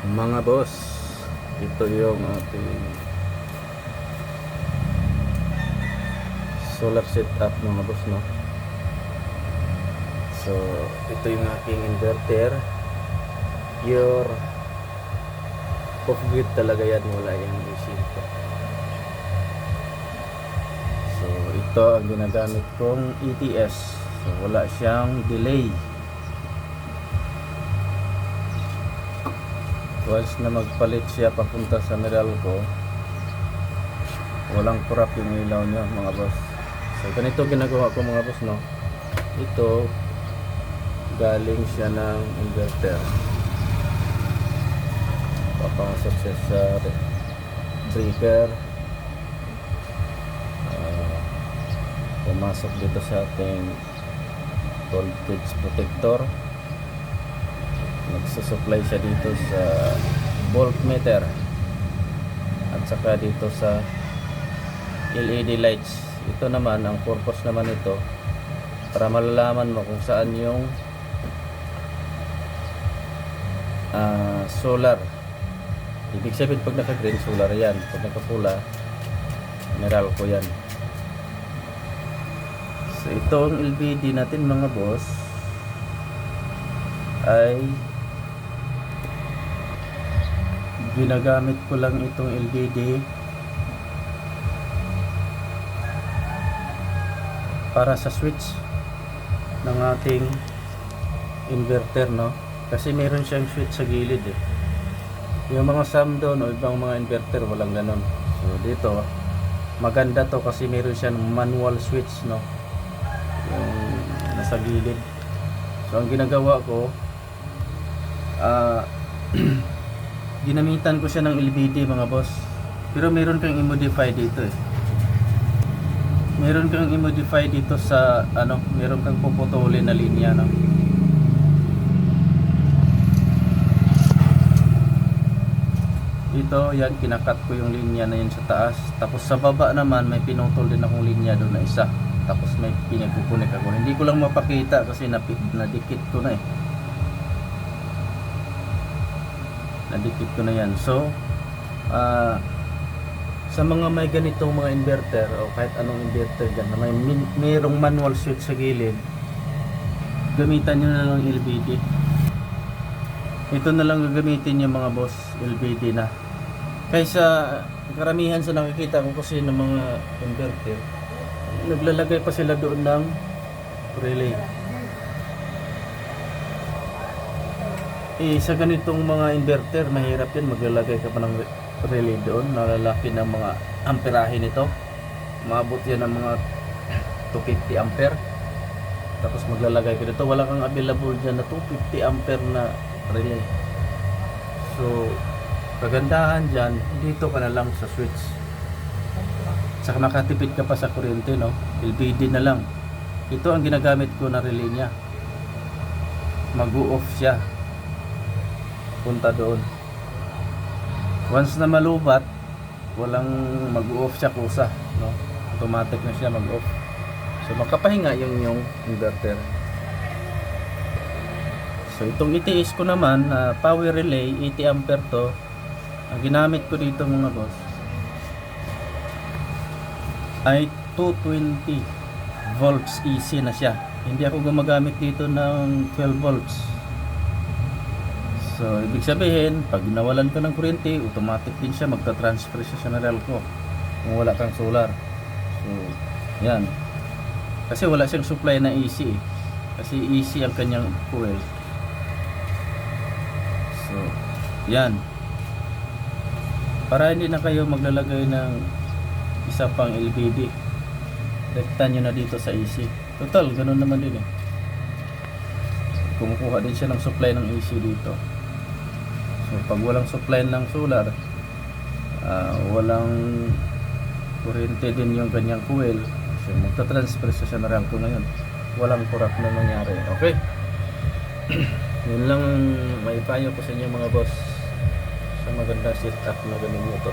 Mga boss, ito yung ating solar setup mga boss, no? So ito yung aking inverter, pure off grid talaga yan, wala yung AC ito. So ito ang ginagamit kong ETS, so wala siyang delay. Once na magpalit siya papunta sa Meralco, walang kurap yung ilaw nyo mga boss. So ganito ginagawa ko mga boss, no? Ito galing siya ng inverter, papasok siya sa breaker, pumasok dito sa ating voltage protector, nagsusupply siya dito sa voltmeter at saka dito sa LED lights. Ito naman, ang purpose naman ito para malalaman mo kung saan yung solar. Ibig sabihin pag naka green, solar yan, pag nakapula, Meralco yan. So itong LVD natin mga boss ay ginagamit ko lang itong LVD para sa switch ng ating inverter, no? Kasi meron siyang switch sa gilid eh. Yung mga Samdon o ibang mga inverter walang ganon. So dito maganda to kasi meron siyang manual switch, no? Yung nasa gilid. So ang ginagawa ko, ginamitan ko siya ng LVD mga boss. Pero meron kang i-modify dito eh. Meron kang i-modify dito sa meron kang puputulin na linya, no? Dito yan, kinakat ko yung linya na yun sa taas. Tapos sa baba naman may pinutol din akong linya doon na isa. Tapos may pinagkukunik ako. Hindi ko lang mapakita kasi nadikit ko na eh. Nadikit ko na yan. So sa mga may ganitong mga inverter o kahit anong inverter dyan na mayroong manual switch sa gilid, gamitan nyo na lang LVD. Ito na lang gagamitin yung mga boss, LVD na. Kaysa karamihan sa nakikita ko kasi ng mga inverter, naglalagay pa sila doon ng relay. Sa ganitong mga inverter, mahirap yan, maglalagay ka pa ng relay doon, nalalaki ng mga amperahe nito. Maabot yan ng mga 250 ampere. Tapos maglalagay ka dito, wala kang available dyan na 250 ampere na relay. So kagandahan dyan, dito ka na lang sa switch. Saka makatipid ka pa sa kuryente, no? LVD na lang. Ito ang ginagamit ko na relay niya. Mag-off siya punta doon. Once na malubat, walang mag-off siya kusa, no? Automatic na siya mag-off. So makapahinga yung inverter. So itong ETS ko naman, power relay 80 ampere to. Ang ginamit ko dito mga boss ay 220 volts AC na siya. Hindi ako gumagamit dito ng 12 volts. So ibig sabihin, pag nawalan ka ng kuryente, automatic din siya magta-transfer siya sa Meralco kung wala kang solar. So yan, kasi wala siyang supply na AC eh. Kasi AC ang kanyang coil. So yan, para hindi na kayo maglalagay ng isa pang LVD, rektan nyo na dito sa AC. Total, ganun naman din eh. Kumukuha din siya ng supply ng AC dito. So pag walang supply ng solar, walang kuryente din yung kanyang coil, so magta-transfer siya sa Meralco ngayon. Walang kurap na nangyari. Okay? Yun lang may payo ko sa inyo mga boss sa magandang setup na ganun ito.